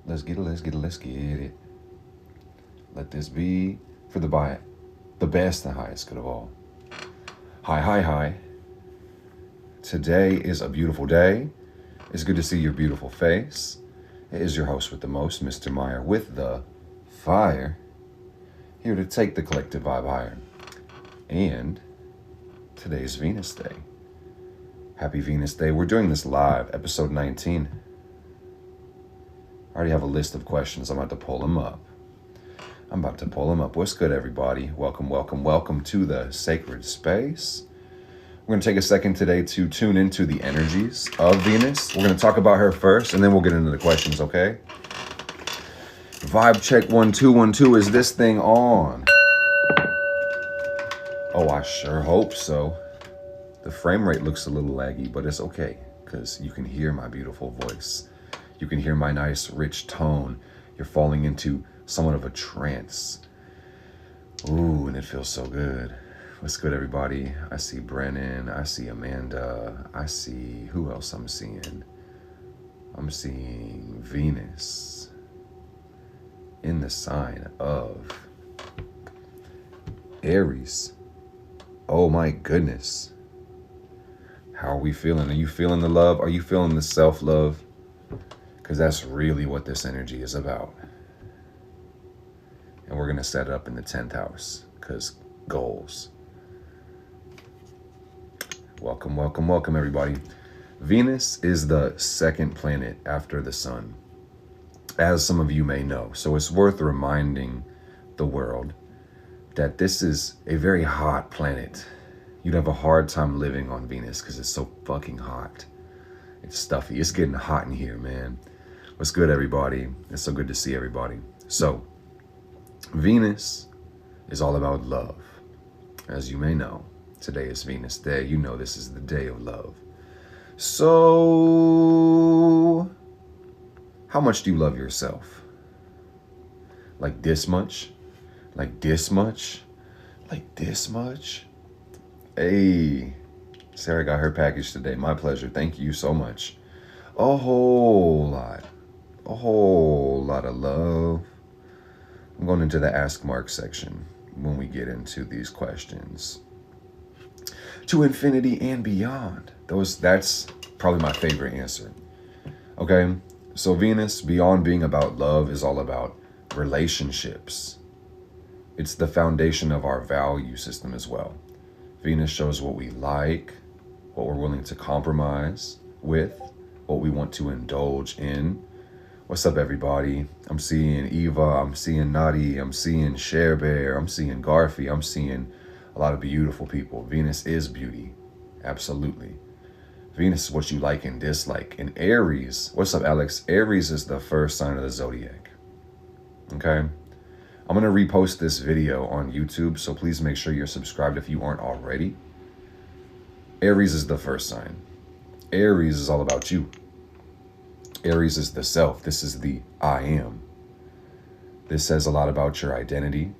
Let's get it. Let this be for the best and highest good of all. Hi. Today is a beautiful day. It's good to see your beautiful face. It is your host with the most, Mr. Meyer, with the fire, here to take the collective vibe higher. And today's Venus Day. Happy Venus Day. We're doing this live, episode 19. I already have a list of questions. I'm about to pull them up. What's good, everybody? Welcome to the sacred space. We're going to take a second today to tune into the energies of Venus. We're going to talk about her first, and then we'll get into the questions, okay? Vibe check 1 2 1 2. Is this thing on? Oh, I sure hope so. The frame rate looks a little laggy, but it's okay, because you can hear my beautiful voice. You can hear my nice, rich tone. You're falling into somewhat of a trance. Ooh, and it feels so good. What's good, everybody? I see Brennan. I see Amanda. I see, who else I'm seeing? I'm seeing Venus in the sign of Aries. Oh my goodness. How are we feeling? Are you feeling the love? Are you feeling the self-love? Because that's really what this energy is about. And we're going to set it up in the 10th house, because goals. Welcome, everybody. Venus is the second planet after the sun, as some of you may know. So it's worth reminding the world that this is a very hot planet. You'd have a hard time living on Venus because it's so fucking hot. It's stuffy. It's getting hot in here, man. What's good, everybody? It's so good to see everybody. So, Venus is all about love. As you may know, today is Venus Day. You know this is the day of love. So, how much do you love yourself? Like this much? Like this much? Like this much? Hey, Sarah got her package today. My pleasure. Thank you so much. A whole lot of love. I'm going into the Ask Mark section when we get into these questions. To infinity and beyond. That's probably my favorite answer. Okay, so Venus, beyond being about love, is all about relationships. It's the foundation of our value system as well. Venus shows what we like, what we're willing to compromise with, what we want to indulge in. What's up, everybody? I'm seeing Eva, I'm seeing Nadi, I'm seeing Cher Bear, I'm seeing Garfi, I'm seeing a lot of beautiful people. Venus is beauty, absolutely. Venus is what you like and dislike. And Aries, what's up, Alex? Aries is the first sign of the zodiac, okay? I'm gonna repost this video on YouTube, so please make sure you're subscribed if you aren't already. Aries is the first sign. Aries is all about you. Aries is the self. This is the I am. This says a lot about your identity,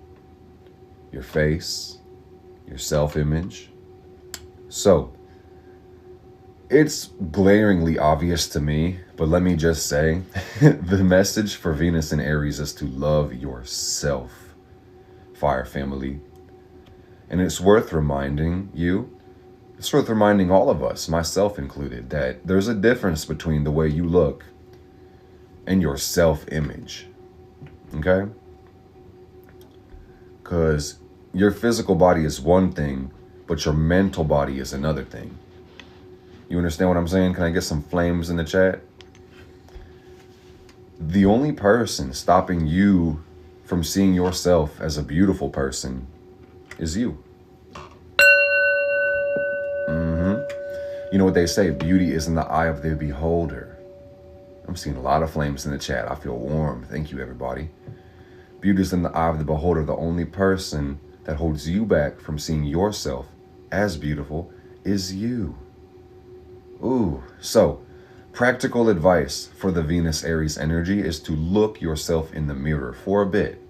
your face, your self-image. So, it's glaringly obvious to me, but let me just say, the message for Venus and Aries is to love yourself, Fire family. And it's worth reminding you, it's worth reminding all of us, myself included, that there's a difference between the way you look and your self-image, okay? Because your physical body is one thing, but your mental body is another thing. You understand what I'm saying? Can I get some flames in the chat? The only person stopping you from seeing yourself as a beautiful person is you. You know what they say, beauty is in the eye of the beholder. I'm seeing a lot of flames in the chat. I feel warm. Thank you, everybody. Beauty is in the eye of the beholder. The only person that holds you back from seeing yourself as beautiful is you. Ooh, so practical advice for the Venus Aries energy is to look yourself in the mirror for a bit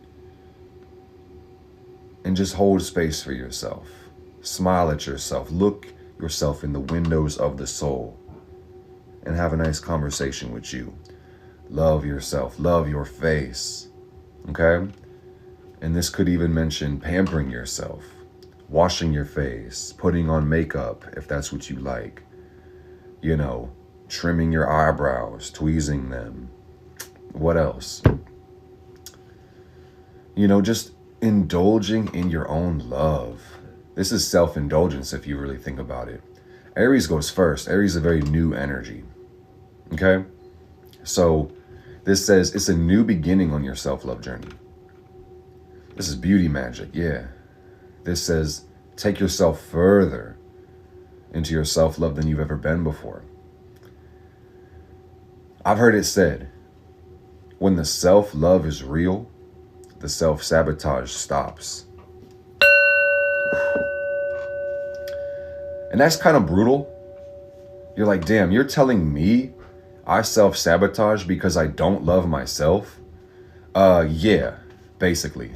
and just hold space for yourself. Smile at yourself. Look yourself in the windows of the soul and have a nice conversation with you. Love yourself. Love your face. Okay? And this could even mention pampering yourself, washing your face, putting on makeup if that's what you like, you know, trimming your eyebrows, tweezing them. What else? You know, just indulging in your own love. This is self-indulgence if you really think about it. Aries goes first. Aries is a very new energy. Okay? So this says it's a new beginning on your self-love journey. This is beauty magic, yeah. This says take yourself further into your self-love than you've ever been before. I've heard it said, when the self-love is real, the self-sabotage stops. And that's kind of brutal. You're like, damn, you're telling me I self-sabotage because I don't love myself? Yeah, basically.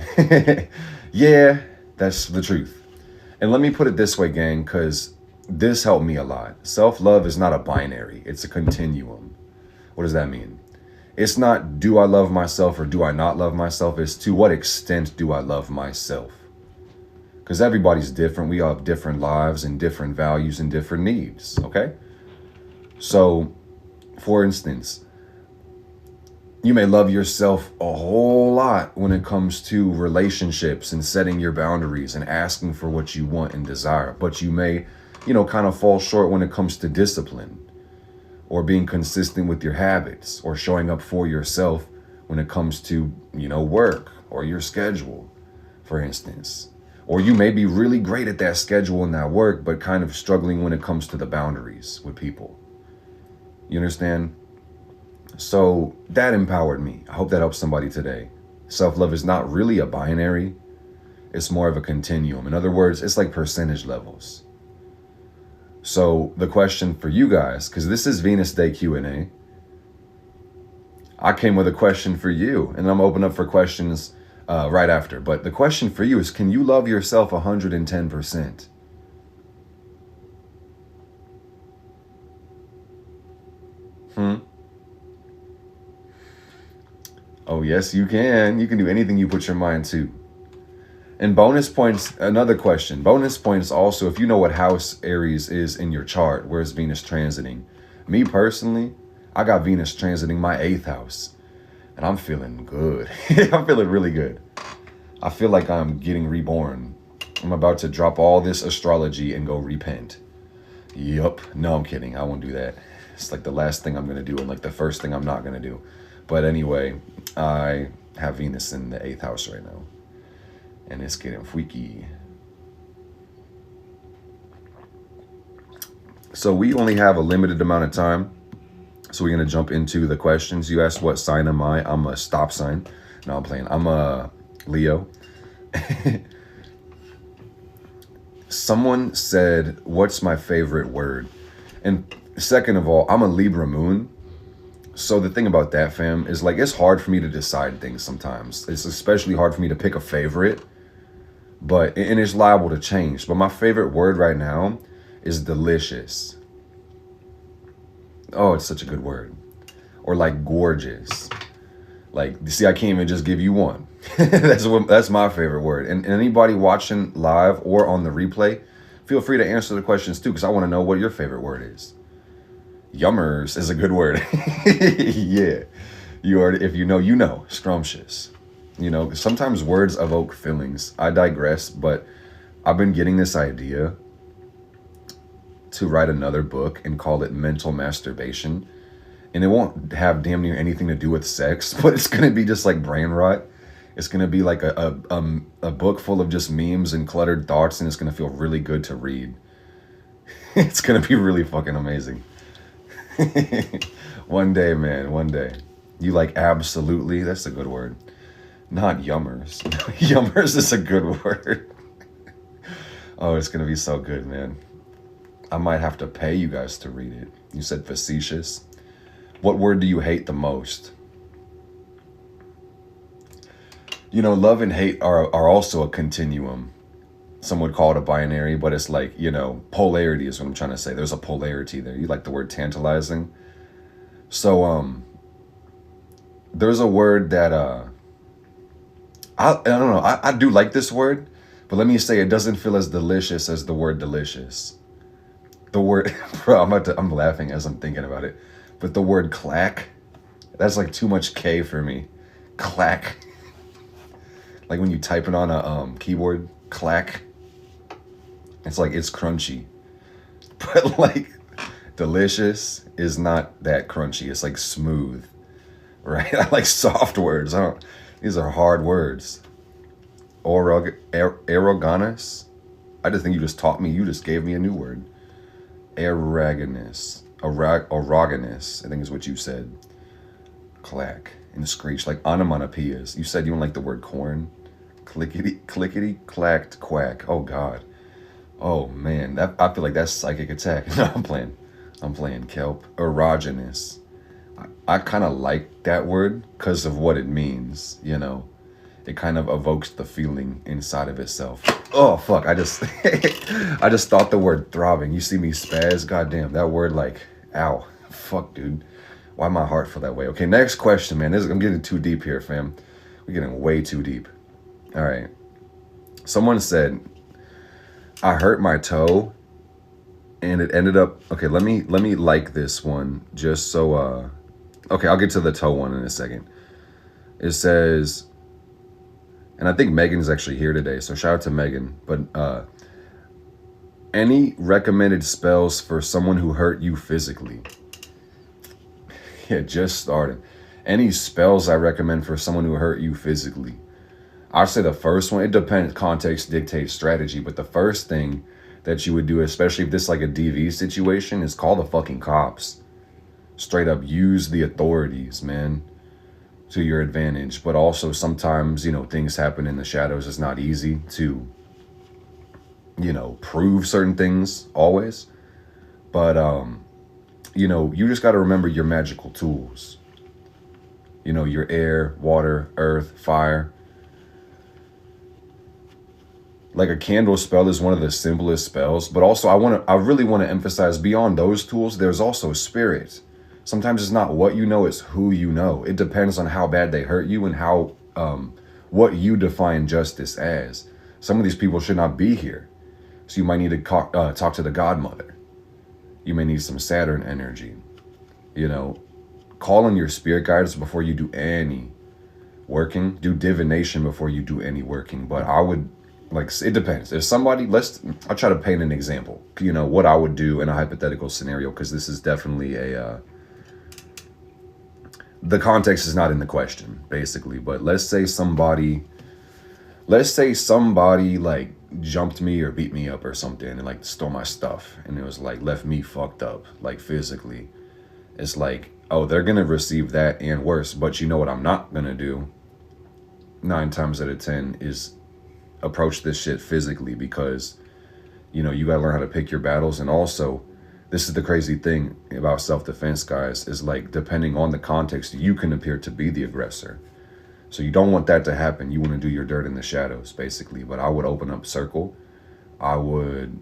Yeah, that's the truth. And let me put it this way, gang, because this helped me a lot. Self-love is not a binary. It's a continuum. What does that mean? It's not, do I love myself or do I not love myself? It's to what extent do I love myself? Because everybody's different. We all have different lives and different values and different needs, okay? So, for instance, you may love yourself a whole lot when it comes to relationships and setting your boundaries and asking for what you want and desire. But you may, you know, kind of fall short when it comes to discipline or being consistent with your habits or showing up for yourself when it comes to, you know, work or your schedule, for instance. Or you may be really great at that schedule and that work, but kind of struggling when it comes to the boundaries with people. You understand? So that empowered me. I hope that helps somebody today. Self-love is not really a binary. It's more of a continuum. In other words, it's like percentage levels. So the question for you guys, because this is Venus Day Q&A, I came with a question for you, and I'm open up for questions right after. But the question for you is, can you love yourself 110%? Oh, yes, you can. You can do anything you put your mind to. And bonus points, another question. Bonus points also, if you know what house Aries is in your chart, where's Venus transiting? Me personally, I got Venus transiting my 8th house. And I'm feeling good. I'm feeling really good. I feel like I'm getting reborn. I'm about to drop all this astrology and go repent. Yup. No, I'm kidding. I won't do that. It's like the last thing I'm going to do and like the first thing I'm not going to do. But anyway, I have Venus in the 8th house right now. And it's getting freaky. So we only have a limited amount of time. So we're going to jump into the questions. You asked what sign am I? I'm a stop sign. No, I'm playing. I'm a Leo. Someone said, what's my favorite word? And second of all, I'm a Libra moon. So the thing about that, fam, is like, it's hard for me to decide things sometimes. It's especially hard for me to pick a favorite. And it's liable to change. But my favorite word right now is delicious. Oh, it's such a good word. Or like gorgeous. Like, you see, I can't even just give you one. That's my favorite word. And anybody watching live or on the replay, feel free to answer the questions too, because I want to know what your favorite word is. Yummers is a good word. Yeah. You already, if you know, you know. Scrumptious. You know, sometimes words evoke feelings. I digress, but I've been getting this idea to write another book and call it Mental Masturbation. And it won't have damn near anything to do with sex, but it's going to be just like brain rot. It's going to be like a book full of just memes and cluttered thoughts, and it's going to feel really good to read. It's going to be really fucking amazing. One day, man, one day. You like absolutely? That's a good word. Not yummers. Yummers is a good word. Oh, it's going to be so good, man. I might have to pay you guys to read it. You said facetious. What word do you hate the most? You know, love and hate are also a continuum. Some would call it a binary, but it's like, you know, polarity is what I'm trying to say. There's a polarity there. You like the word tantalizing. So, there's a word that I don't know. I do like this word, but let me say it doesn't feel as delicious as the word delicious. The word, bro, I'm laughing as I'm thinking about it, but the word clack, that's like too much K for me. Clack. Like when you type it on a keyboard, clack. It's like it's crunchy, but like delicious is not that crunchy. It's like smooth, right? I like soft words. These are hard words. Arroganus. I just think you just taught me. You just gave me a new word. Aragonus. Aragonus, I think is what you said. Clack and screech, like onomatopoeias. You said you don't like the word corn. Clickety, clacked, quack. Oh God. Oh man, that I feel like that's psychic attack. No, I'm playing kelp. Erogenous. I kind of like that word because of what it means, you know. It kind of evokes the feeling inside of itself. Oh fuck, I just I just thought the word throbbing. You see me spaz? Goddamn, that word like, ow. Fuck, dude. Why my heart feel that way? Okay, next question, man. I'm getting too deep here, fam. We're getting way too deep. All right. Someone said, I hurt my toe and it ended up, okay, let me like this one just so, okay, I'll get to the toe one in a second. It says, and I think Megan's actually here today, so shout out to Megan, but any recommended spells for someone who hurt you physically? Yeah, just started. Any spells I recommend for someone who hurt you physically? I'll say the first one, it depends, context dictates strategy, but the first thing that you would do, especially if this is like a DV situation, is call the fucking cops. Straight up use the authorities, man, to your advantage. But also sometimes, you know, things happen in the shadows. It's not easy to, you know, prove certain things always. But, you know, you just got to remember your magical tools. You know, your air, water, earth, fire. Like a candle spell is one of the simplest spells, but also I really want to emphasize beyond those tools, there's also spirit. Sometimes it's not what you know, it's who you know. It depends on how bad they hurt you and how, what you define justice as. Some of these people should not be here. So you might need to talk to the godmother. You may need some Saturn energy. You know, call on your spirit guides before you do any working. Do divination before you do any working. But I would, like, it depends. If somebody, I'll try to paint an example, you know, what I would do in a hypothetical scenario, because this is definitely the context is not in the question, basically. But let's say somebody like jumped me or beat me up or something and like stole my stuff, and it was like left me fucked up, like physically. It's like, oh, they're gonna receive that and worse. But you know what I'm not gonna do 9 times out of 10 is approach this shit physically, because, you know, you gotta learn how to pick your battles. And also, this is the crazy thing about self-defense, guys, is like, depending on the context, you can appear to be the aggressor. So you don't want that to happen. You want to do your dirt in the shadows, basically. But I would open up circle. I would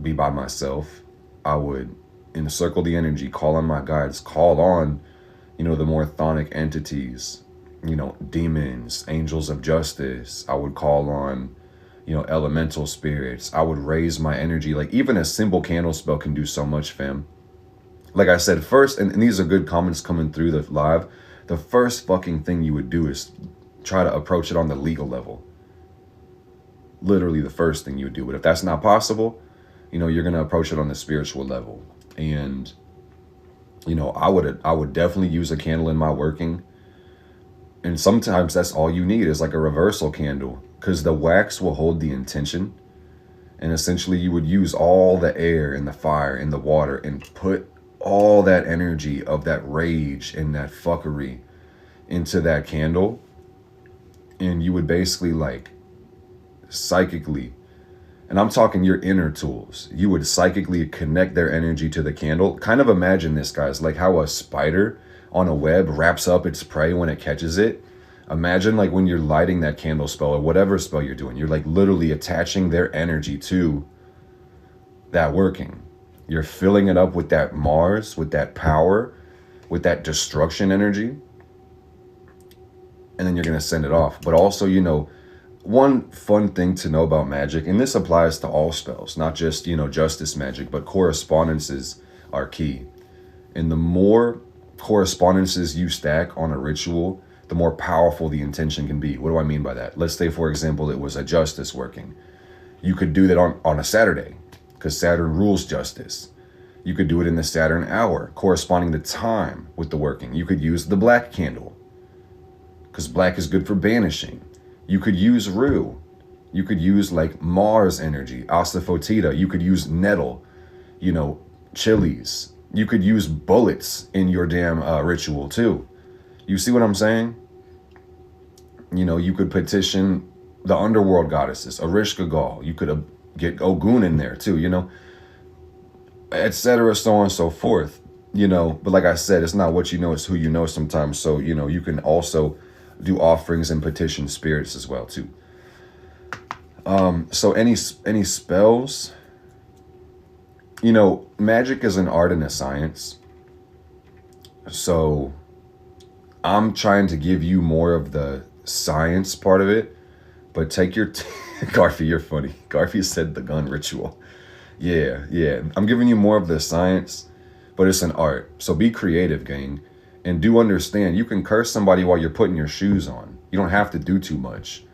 be by myself. I would encircle the energy, call on my guides, call on, you know, the more chthonic entities, you know, demons, angels of justice. I would call on, you know, elemental spirits. I would raise my energy. Like, even a simple candle spell can do so much, fam. Like I said, first, and these are good comments coming through the live, the first fucking thing you would do is try to approach it on the legal level. Literally the first thing you would do. But if that's not possible, you know, you're going to approach it on the spiritual level. And, you know, I would definitely use a candle in my working. And sometimes that's all you need is like a reversal candle, because the wax will hold the intention. And essentially you would use all the air and the fire and the water and put all that energy of that rage and that fuckery into that candle. And you would basically, like, psychically, and I'm talking your inner tools, you would psychically connect their energy to the candle. Kind of imagine this, guys, like how a spider on a web wraps up its prey when it catches it. Imagine, like, when you're lighting that candle spell or whatever spell you're doing, you're like literally attaching their energy to that working. You're filling it up with that Mars, with that power, with that destruction energy. and then you're going to send it off. But also, you know, one fun thing to know about magic, and this applies to all spells, not just, you know, justice magic, but correspondences are key. And the more correspondences you stack on a ritual, the more powerful the intention can be. What do I mean by that? Let's say, for example, it was a justice working. You could do that on a Saturday, because Saturn rules justice. You could do it in the Saturn hour, corresponding the time with the working. You could use the black candle, because black is good for banishing. You could use rue. You could use like Mars energy, asafoetida. You could use nettle, you know, chilies. You could use bullets in your damn ritual too. You see what I'm saying? You know, you could petition the underworld goddesses, Ereshkigal. You could get Ogun in there too, you know, etc., so on and so forth, you know. But like I said, it's not what you know, it's who you know sometimes. So, you know, you can also do offerings and petition spirits as well too. So any spells, you know, magic is an art and a science. So I'm trying to give you more of the science part of it, but take your Garfy, you're funny. Garfy said the gun ritual. Yeah. I'm giving you more of the science, but it's an art. So be creative, gang. And do understand, you can curse somebody while you're putting your shoes on. You don't have to do too much.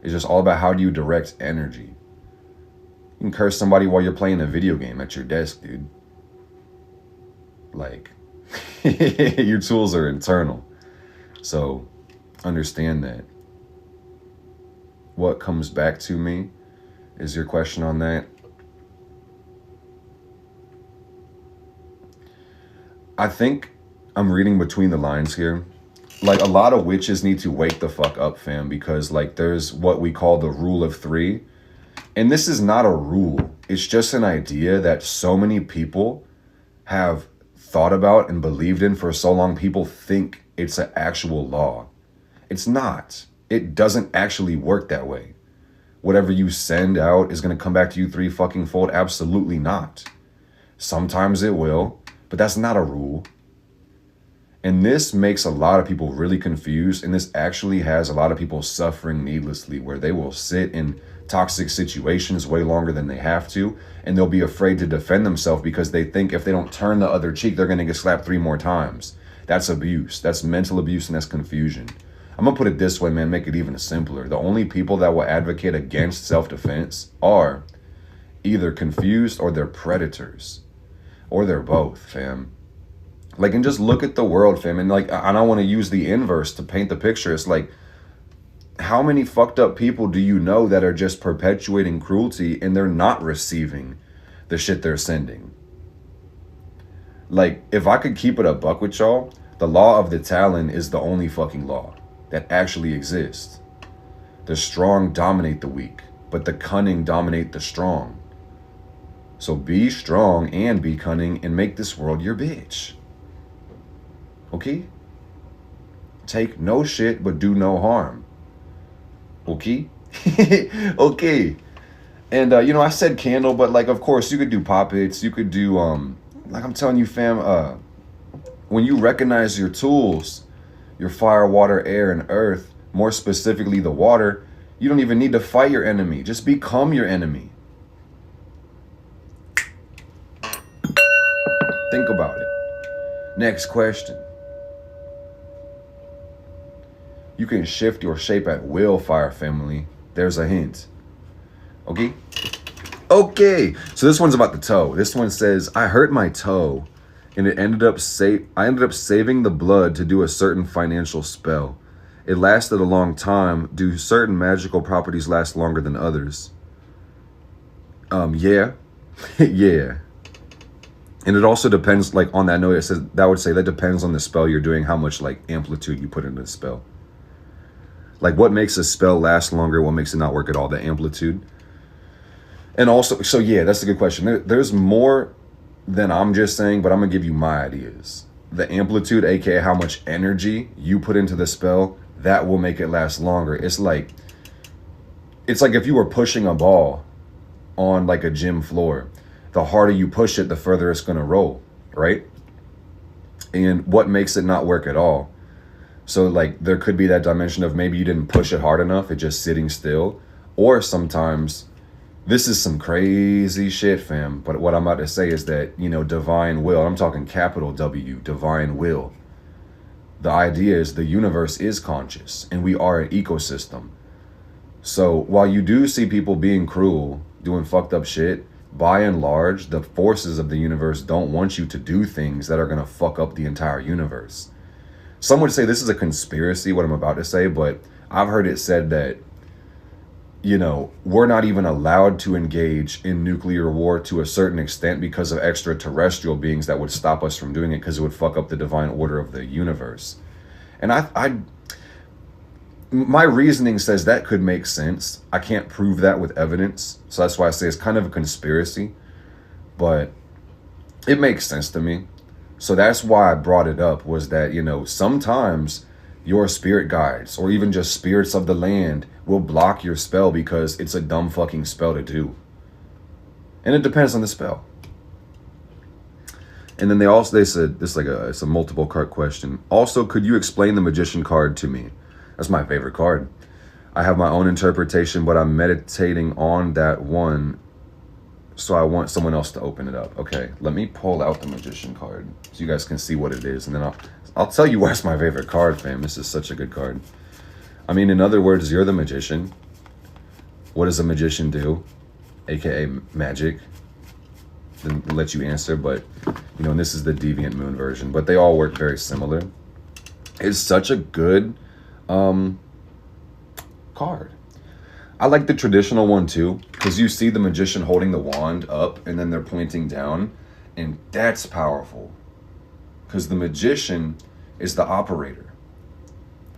It's just all about how do you direct energy. You can curse somebody while you're playing a video game at your desk, dude. Like, your tools are internal. So understand that. What comes back to me is your question on that. I think I'm reading between the lines here. Like, a lot of witches need to wake the fuck up, fam, because like there's what we call the rule of three. And this is not a rule. It's just an idea that so many people have thought about and believed in for so long. People think it's an actual law. It's not. It doesn't actually work that way. Whatever you send out is going to come back to you three fucking fold. Absolutely not. Sometimes it will, but that's not a rule. And this makes a lot of people really confused. And this actually has a lot of people suffering needlessly, where they will sit in toxic situations way longer than they have to. And they'll be afraid to defend themselves because they think if they don't turn the other cheek, they're going to get slapped 3 more times. That's abuse. That's mental abuse, and that's confusion. I'm going to put it this way, man, make it even simpler. The only people that will advocate against self-defense are either confused or they're predators. Or they're both, fam. Like, and just look at the world, fam. And like, I don't want to use the inverse to paint the picture. It's like, how many fucked up people do you know that are just perpetuating cruelty and they're not receiving the shit they're sending? Like, if I could keep it a buck with y'all, the law of the Talon is the only fucking law that actually exists. The strong dominate the weak, but the cunning dominate the strong. So be strong and be cunning and make this world your bitch. Okay? Take no shit, but do no harm. Okay? Okay. And, you know, I said candle, but like, of course, you could do puppets. You could do, like I'm telling you, fam, when you recognize your tools, your fire, water, air, and earth, more specifically the water, you don't even need to fight your enemy. Just become your enemy. Think about it. Next question. You can shift your shape at will, fire family. There's a hint. Okay? Okay. So this one's about the toe. This one says, I hurt my toe and I ended up saving the blood to do a certain financial spell. It lasted a long time. Do certain magical properties last longer than others? Yeah. Yeah. And it also depends, like on that note, it says that would say that depends on the spell you're doing, how much like amplitude you put into the spell. Like what makes a spell last longer, what makes it not work at all, the amplitude. And also, so yeah, that's a good question. There's more than I'm just saying, but I'm gonna give you my ideas. The amplitude, aka how much energy you put into the spell, that will make it last longer. It's like if you were pushing a ball on like a gym floor. The harder you push it, the further it's gonna roll, right? And what makes it not work at all? So like there could be that dimension of maybe you didn't push it hard enough, it just sitting still. Or sometimes this is some crazy shit, fam. But what I'm about to say is that, you know, divine will, I'm talking capital W, divine will. The idea is the universe is conscious and we are an ecosystem. So while you do see people being cruel, doing fucked up shit, by and large, the forces of the universe don't want you to do things that are going to fuck up the entire universe. Some would say this is a conspiracy, what I'm about to say, but I've heard it said that, you know, we're not even allowed to engage in nuclear war to a certain extent because of extraterrestrial beings that would stop us from doing it because it would fuck up the divine order of the universe. And my reasoning says that could make sense. I can't prove that with evidence. So that's why I say it's kind of a conspiracy, but it makes sense to me. So that's why I brought it up, was that, you know, sometimes your spirit guides or even just spirits of the land will block your spell because it's a dumb fucking spell to do. And it depends on the spell. And then they said this, like it's a multiple card question. Also, could you explain the Magician card to me? That's my favorite card. I have my own interpretation, but I'm meditating on that one, so I want someone else to open it up. Okay, let me pull out the Magician card so you guys can see what it is, and then I'll tell you why it's my favorite card, fam. This is such a good card. I mean, in other words, you're the magician. What does a magician do? AKA magic. Then let you answer, but you know, and this is the Deviant Moon version, but they all work very similar. It's such a good card. I like the traditional one too, because you see the magician holding the wand up and then they're pointing down, and that's powerful because the magician is the operator,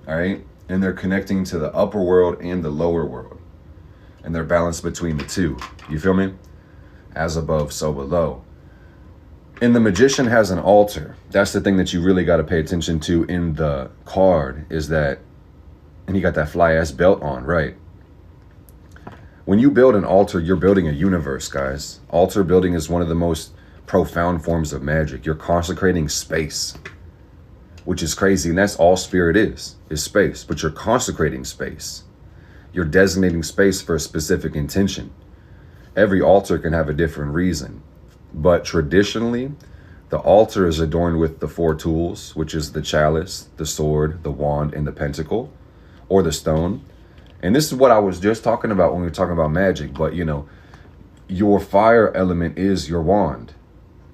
all right? And they're connecting to the upper world and the lower world, and they're balanced between the two. You feel me? As above, so below. And the magician has an altar. That's the thing that you really got to pay attention to in the card, is that, and he got that fly ass belt on, right? When you build an altar, you're building a universe, guys. Altar building is one of the most profound forms of magic. You're consecrating space, which is crazy. And that's all spirit is space, but you're consecrating space. You're designating space for a specific intention. Every altar can have a different reason, but traditionally, the altar is adorned with the 4 tools, which is the chalice, the sword, the wand, and the pentacle, or the stone. And this is what I was just talking about when we were talking about magic, but you know, your fire element is your wand,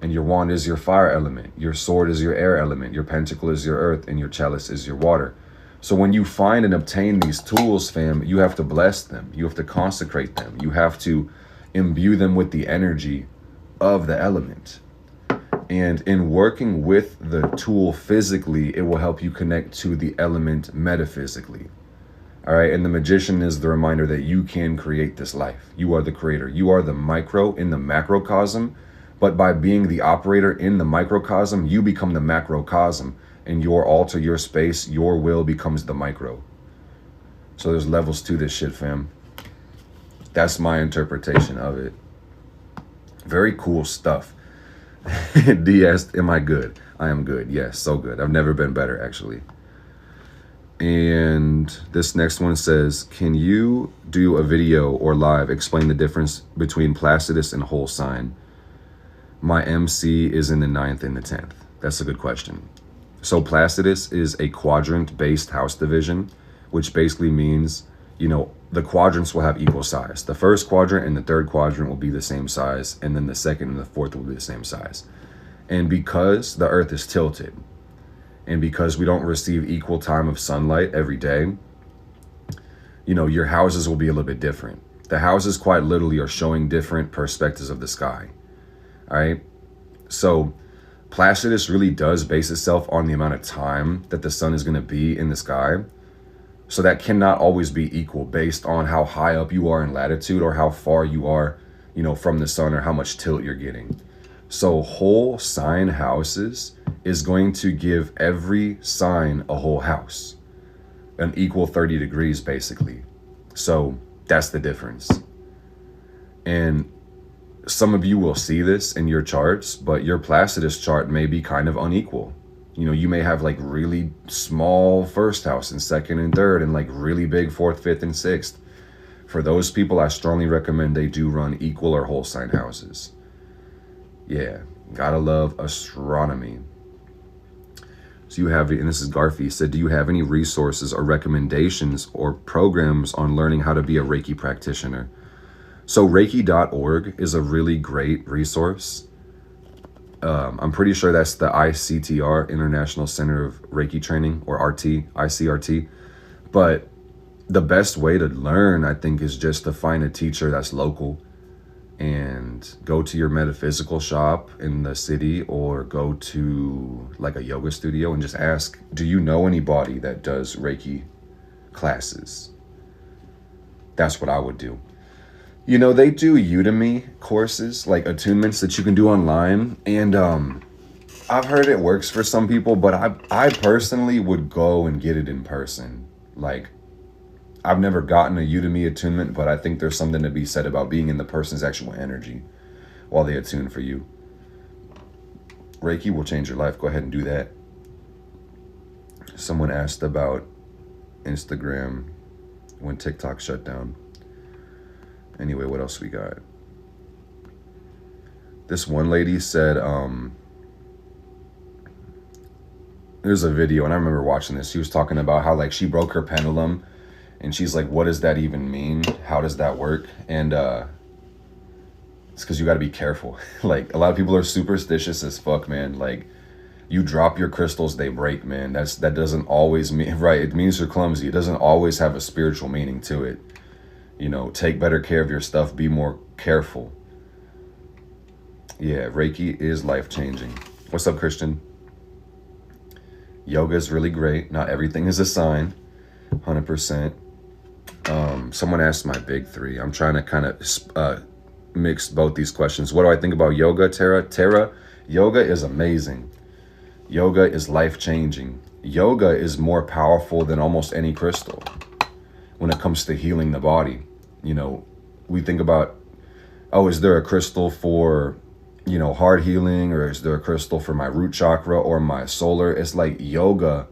and your wand is your fire element. Your sword is your air element. Your pentacle is your earth, and your chalice is your water. So when you find and obtain these tools, fam, you have to bless them. You have to consecrate them. You have to imbue them with the energy of the element. And in working with the tool physically, it will help you connect to the element metaphysically. All right. And the magician is the reminder that you can create this life. You are the creator. You are the micro in the macrocosm. But by being the operator in the microcosm, you become the macrocosm. And your altar, your space, your will becomes the micro. So there's levels to this shit, fam. That's my interpretation of it. Very cool stuff. DS, am I good? I am good. Yes, so good. I've never been better, actually. And this next one says, can you do a video or live explain the difference between Placidus and whole sign? My MC is in the 9th and the 10th. That's a good question. So Placidus is a quadrant-based house division, which basically means, you know, the quadrants will have equal size. The first quadrant and the third quadrant will be the same size, and then the second and the fourth will be the same size. And because the earth is tilted, and because we don't receive equal time of sunlight every day, you know, your houses will be a little bit different. The houses quite literally are showing different perspectives of the sky. All right. So Placidus really does base itself on the amount of time that the sun is going to be in the sky. So that cannot always be equal based on how high up you are in latitude or how far you are, you know, from the sun, or how much tilt you're getting. So whole sign houses is going to give every sign a whole house, an equal 30 degrees basically. So that's the difference. And some of you will see this in your charts, but your Placidus chart may be kind of unequal. You know, you may have like really small first house and second and third and like really big fourth, fifth, and sixth. For those people, I strongly recommend they do run equal or whole sign houses. Yeah, gotta love astronomy. So you have, and this is Garfi, said, do you have any resources or recommendations or programs on learning how to be a Reiki practitioner? So Reiki.org is a really great resource. I'm pretty sure that's the ICTR, International Center of Reiki Training, or ICRT. But the best way to learn, I think, is just to find a teacher that's local and go to your metaphysical shop in the city, or go to like a yoga studio and just ask, do you know anybody that does Reiki classes? That's what I would do. You know, they do Udemy courses, like attunements that you can do online. And I've heard it works for some people, but I personally would go and get it in person. Like, I've never gotten a Udemy attunement, but I think there's something to be said about being in the person's actual energy while they attune for you. Reiki will change your life. Go ahead and do that. Someone asked about Instagram when TikTok shut down. Anyway, what else we got? This one lady said, there's a video, and I remember watching this. She was talking about how like she broke her pendulum. And she's like, what does that even mean? How does that work? And it's because you got to be careful. Like, a lot of people are superstitious as fuck, man. Like, you drop your crystals, they break, man. That doesn't always mean, right, it means you're clumsy. It doesn't always have a spiritual meaning to it. You know, take better care of your stuff. Be more careful. Yeah, Reiki is life-changing. What's up, Christian? Yoga is really great. Not everything is a sign. 100%. Someone asked my big three. I'm trying to kind of mix both these questions. What do I think about yoga, Tara? Tara, yoga is amazing. Yoga is life-changing. Yoga is more powerful than almost any crystal when it comes to healing the body. You know, we think about, oh, is there a crystal for, you know, heart healing, or is there a crystal for my root chakra or my solar? It's like yoga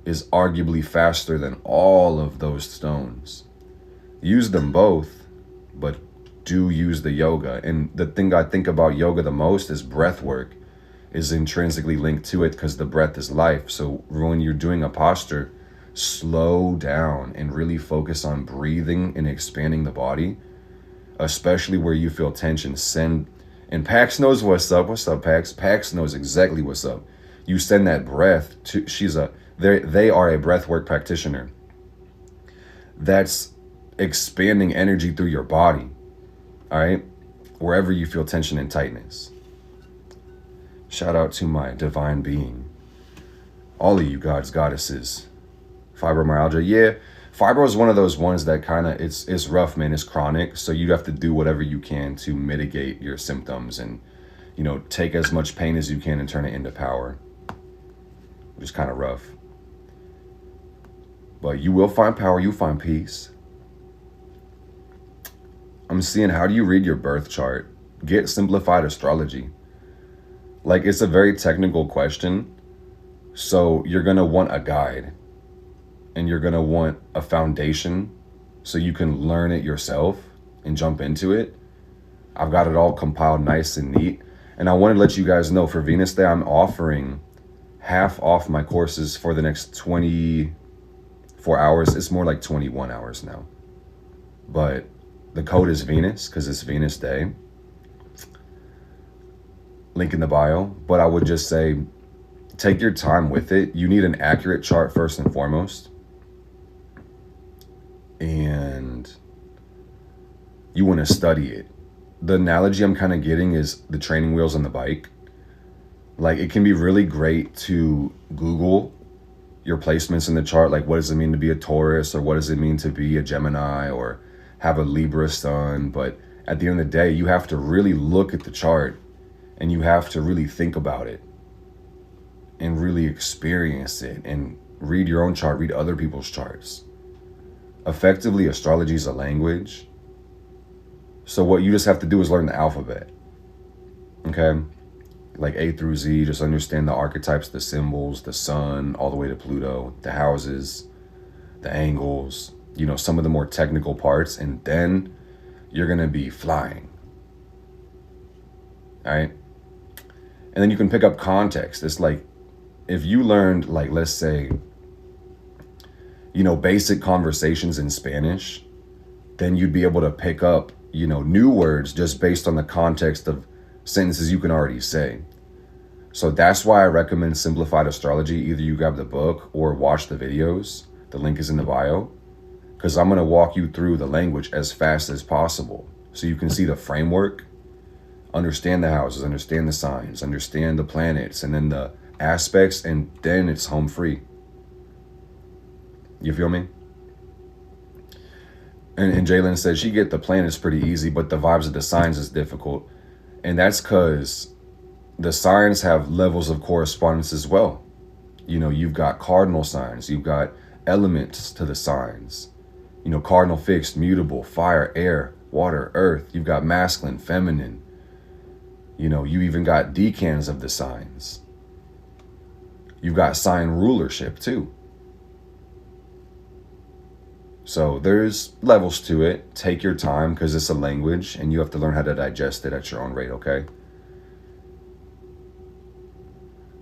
is arguably faster than all of those stones. Use them both, but do use the yoga. And the thing I think about yoga the most is breath work is intrinsically linked to it, because the breath is life. So when you're doing a posture, slow down and really focus on breathing and expanding the body, especially where you feel tension. And Pax knows what's up. What's up, Pax? Pax knows exactly what's up. You send that breath to, they are a breathwork practitioner. That's expanding energy through your body. All right? Wherever you feel tension and tightness. Shout out to my divine being. All of you gods, goddesses. Fibromyalgia. Yeah, fibro is one of those ones that kind of, it's rough, man. It's chronic. So you have to do whatever you can to mitigate your symptoms and, you know, take as much pain as you can and turn it into power. Which is kind of rough. But you will find power. You'll find peace. I'm seeing, how do you read your birth chart? Get simplified astrology. Like, it's a very technical question. So you're going to want a guide. And you're going to want a foundation so you can learn it yourself and jump into it. I've got it all compiled nice and neat. And I want to let you guys know, for Venus Day, I'm offering half off my courses for the next 24 hours. It's more like 21 hours now. But the code is Venus because it's Venus Day. Link in the bio. But I would just say, take your time with it. You need an accurate chart first and foremost. And you want to study it. The analogy I'm kind of getting is the training wheels on the bike. Like, it can be really great to Google your placements in the chart. Like, what does it mean to be a Taurus? Or what does it mean to be a Gemini? Or have a Libra sun? But at the end of the day, you have to really look at the chart. And you have to really think about it. And really experience it. And read your own chart. Read other people's charts. Effectively, astrology is a language. So what you just have to do is learn the alphabet. Okay? like A through Z. Just understand the archetypes, the symbols, the sun, all the way to Pluto, the houses, the angles, you know, some of the more technical parts, and then you're going to be flying. All right. And then you can pick up context. It's like, if you learned, like, let's say, you know, basic conversations in Spanish, then you'd be able to pick up, you know, new words just based on the context of sentences you can already say. So that's why I recommend Simplified Astrology. Either you grab the book or watch the videos. The link is in the bio. Because I'm going to walk you through the language as fast as possible so you can see the framework, understand the houses, understand the signs, understand the planets, and then the aspects, and then it's home free. You feel me? And Jalen said she get the planets pretty easy, but the vibes of the signs is difficult. And that's because the signs have levels of correspondence as well. You know, you've got cardinal signs, you've got elements to the signs. You know, cardinal, fixed, mutable, fire, air, water, earth. You've got masculine, feminine. You know, you even got decans of the signs. You've got sign rulership too. So there's levels to it. Take your time because it's a language and you have to learn how to digest it at your own rate, okay?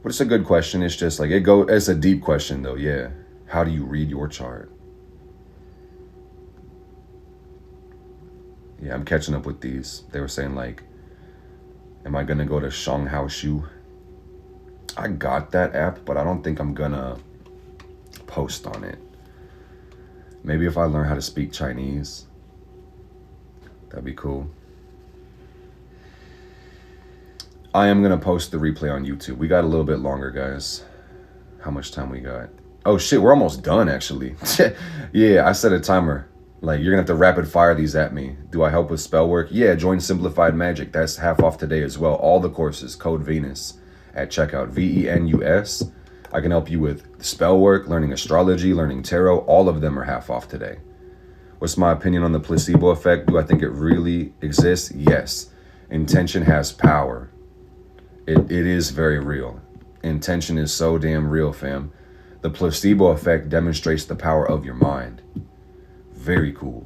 But it's a good question. It's just like, it's a deep question though, yeah. How do you read your chart? Yeah, I'm catching up with these. They were saying like, am I gonna go to Shanghao Shu? I got that app, but I don't think I'm gonna post on it. Maybe if I learn how to speak Chinese, that'd be cool. I am gonna post the replay on YouTube. We got a little bit longer, guys. How much time we got? Oh shit, we're almost done actually. Yeah, I set a timer. Like, you're gonna have to rapid fire these at me. Do I help with spell work? Yeah, join Simplified Magic. That's half off today as well. All the courses, code Venus at checkout, VENUS. I can help you with spell work, learning astrology, learning tarot. All of them are half off today. What's my opinion on the placebo effect? Do I think it really exists? Yes. Intention has power. It is very real. Intention is so damn real, fam. The placebo effect demonstrates the power of your mind. Very cool.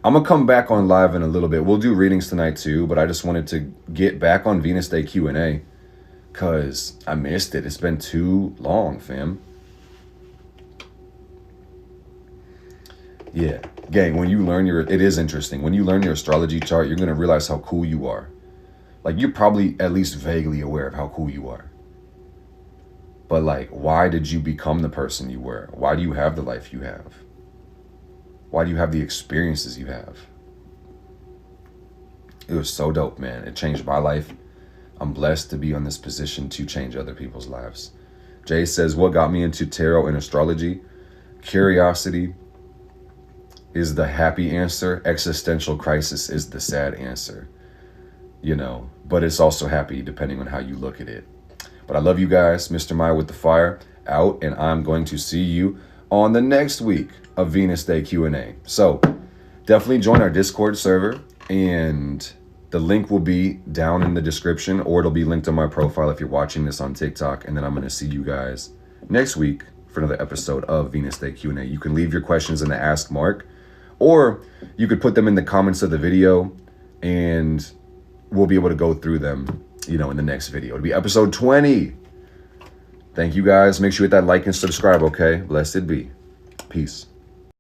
I'm gonna come back on live in a little bit. We'll do readings tonight too, but I just wanted to get back on Venus Day Q&A because I missed it. It's been too long, fam. Yeah, gang, when you learn it is interesting. When you learn your astrology chart, you're gonna realize how cool you are. Like, you're probably at least vaguely aware of how cool you are. But like, why did you become the person you were? Why do you have the life you have? Why do you have the experiences you have? It was so dope, man. It changed my life. I'm blessed to be in this position to change other people's lives. Jay says, what got me into tarot and astrology? Curiosity is the happy answer. Existential crisis is the sad answer. You know, but it's also happy depending on how you look at it. But I love you guys. Mr. Maya with the fire out, and I'm going to see you on the next week of Venus Day Q&A. So definitely join our Discord server, and the link will be down in the description, or it'll be linked on my profile if you're watching this on TikTok. And then I'm going to see you guys next week for another episode of Venus Day Q&A. You can leave your questions in the ask mark, or you could put them in the comments of the video, and we'll be able to go through them, you know, in the next video. It'll be episode 20. Thank you guys. Make sure you hit that like and subscribe, okay? Blessed be. Peace.